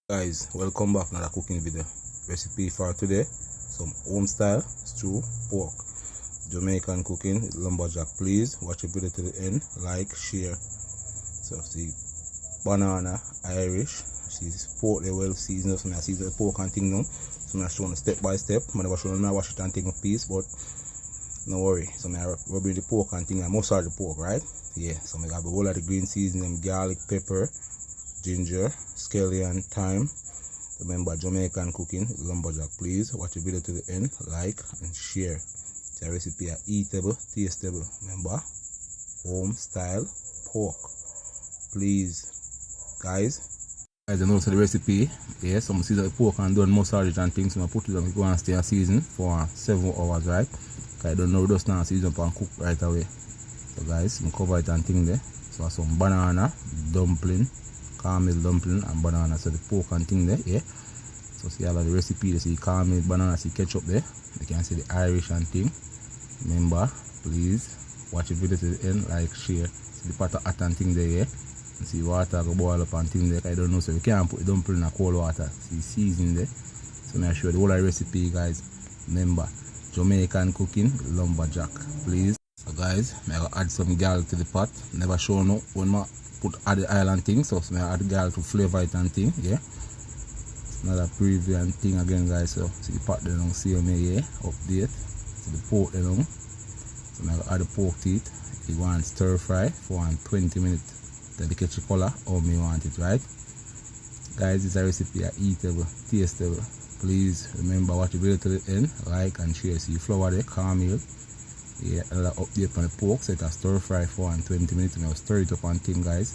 Guys, welcome back to another cooking video. Recipe for today: some home style stew pork, Jamaican cooking with lumberjack. Please watch the video to the end, like, share. So see banana Irish, see pork they well seasoned. So I season the pork and thing now. So I show you step by step. I never show you wash it and take a piece, but no worry. So I rubbing the pork and thing. I massage the pork, right? Yeah. So I got a whole of the green seasoning, garlic, pepper, ginger, scallion, thyme. Remember, Jamaican cooking with lumberjack. Please watch the video to the end, like and share. The recipe are eatable, tasteable. Remember, home style pork. Please, guys. Guys, you know so the recipe. Yeah, some season the pork and done massage it and things. So I put it on. Go and stay a season for 7 hours, right? Cause I don't know just now season and cook right away. So guys, I cover it and thing there. So some banana, dumpling, caramel dumpling and banana. So the pork and thing there, yeah. So see all of the recipe, you see caramel, banana, see ketchup there. You can see the Irish and thing. Remember, please watch the video to the end, like, share. See the pot of hot and thing there, yeah. And see water go boil up and thing there. I don't know, so you can't put the dumpling in cold water. See season there. So now I show you the whole recipe, guys. Remember, Jamaican cooking, lumberjack. Please. So guys, I will add some garlic to the pot. Never show no when I add the oil and thing, so I add garlic to flavor it and thing, yeah. It's not a preview and thing again, guys. So see the pot there, see me, yeah. Update. So the pork there, so I add the pork to it. You want stir fry for 20 minutes. Then the catch color how me want it, right? Guys, this is a recipe are eatable, tasteable. Please remember watch the video to the end, like and share. See flour there, caramel. Yeah, another update on the pork, so it's stir fry for 20 minutes. And I'll stir it up and thing, guys.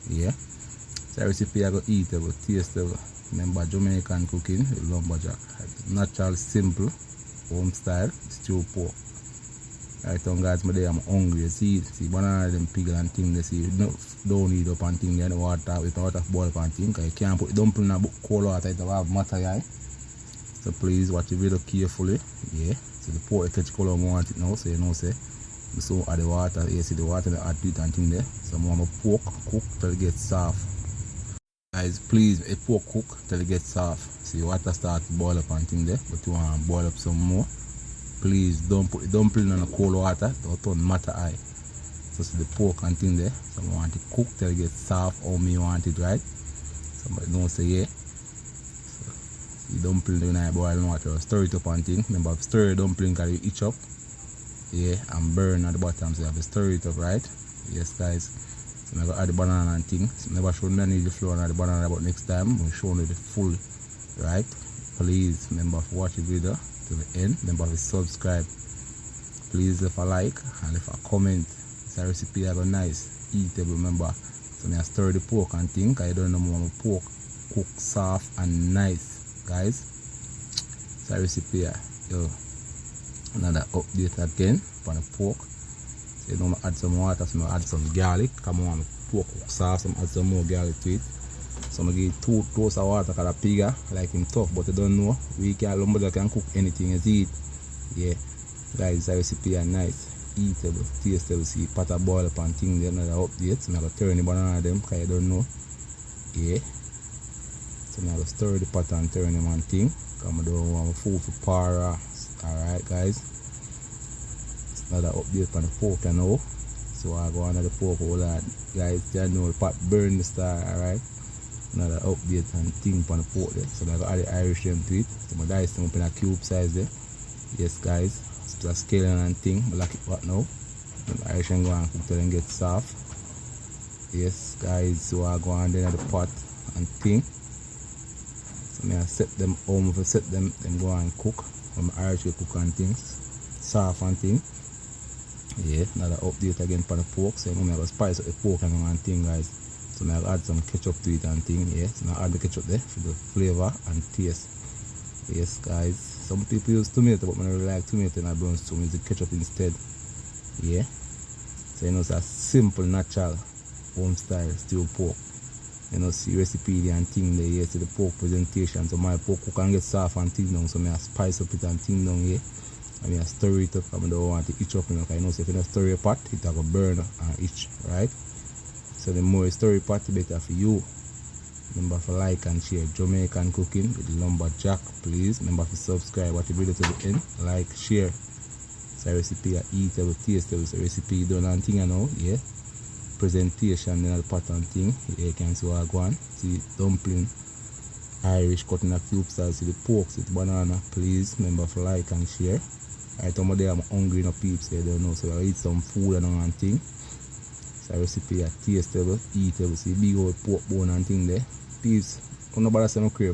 Yeah. So recipe I go eatable, tasteable. Remember Jamaican cooking with lumberjack. Natural, simple, home style stew pork. Right on, guys, my day I'm hungry. See banana them piggle and thing they see don't need up and thing there, the water with the water boil up and thing. You can't put the dumpling in a cold water, it will have matter, yeah. So please watch the video carefully. Yeah. So the pork catch color I want it now, so you know say. So add the water, you see the water that add to it and thing there. So I want my pork cook till it gets soft. Guys, please a pork cook till it gets soft. See the water start to boil up and thing there, but you want to boil up some more. Please don't put the dumpling in the cold water, don't turn matter high. So see the pork and thing there. So I want it cook till it gets soft how me want it, right? Somebody don't say yeah. The dumpling in the boiling water, stir it up and thing. Remember, stir the dumpling because you itch up, yeah, and burn at the bottom, so you have to stir it up, right? Yes, guys. So I'm going to add the banana and thing. So never show me the flour and the banana, but next time I'm show you the full, right? Please remember to watch the video to the end. Remember to subscribe. Please leave a like and leave a comment. It's a recipe I got nice, eatable. Remember, so I stir the pork and thing. I don't know more pork cook soft and nice. Guys, it's a recipe here. Yo, another update again for the pork. So you know, I add some water, so I add some garlic. Come on, pork cook sauce, so I add some more garlic to it. So I give 2 toasts of water because the pigger like him tough, but you don't know. We can lumberjack can cook anything as eat. Yeah, guys, it's a recipe here nice, eatable, tasteable. See pot of boil up and thing there, another update. So I'm gonna turn the banana them because you don't know. Yeah. So now I stir the pot and turn them and thing. Because I don't want my food for para. Alright, guys. It's another update on the pork now. So I go under the pork. Hold on, guys. You know the pot burn the star. Alright. Another update and thing on the pork there. So I go add the Irish them to it. So I dice them up in a cube size there. Yes, guys. So the scaling and thing. I like it what now. The Irish and go and cook till them get soft. Yes, guys. So I go under the pot and thing. I set them home for set them go and cook. From Irish cook and things. Soft and thing. Yeah, another update again for the pork. So I'm gonna spice up the pork and thing, guys. So now I'll add some ketchup to it and thing, yeah. So now add the ketchup there for the flavor and taste. Yes, guys. Some people use tomato, but I don't really like tomato and I don't use the ketchup instead. Yeah. So you know it's a simple, natural home style stew pork. You know, see recipe and thing there, yeah, see the pork presentation. So my pork can get soft and thing down, so I spice up it and thing down, yeah. And I stir it up, I don't want to itch up, you know, because you know, so if you don't stir your pot, it will burn and itch, right? So the more you stir your pot, the better for you. Remember to like and share. Jamaican cooking with lumberjack, please. Remember to subscribe, watch the video to the end, like, share. It's a recipe I eatable, tasteable. It's a recipe done and thing, you know, yeah. Presentation, then the pattern thing. Yeah, you can see what I go on. See dumpling, Irish cut in a cube style. See the pork, see the banana, please. Remember to like and share. Right over there, I'm hungry, no peeps, so you don't know. So I eat some food and thing. It's a recipe I tasteable, eatable. See big old pork bone and thing there. Peeps, don't nobody say no crave.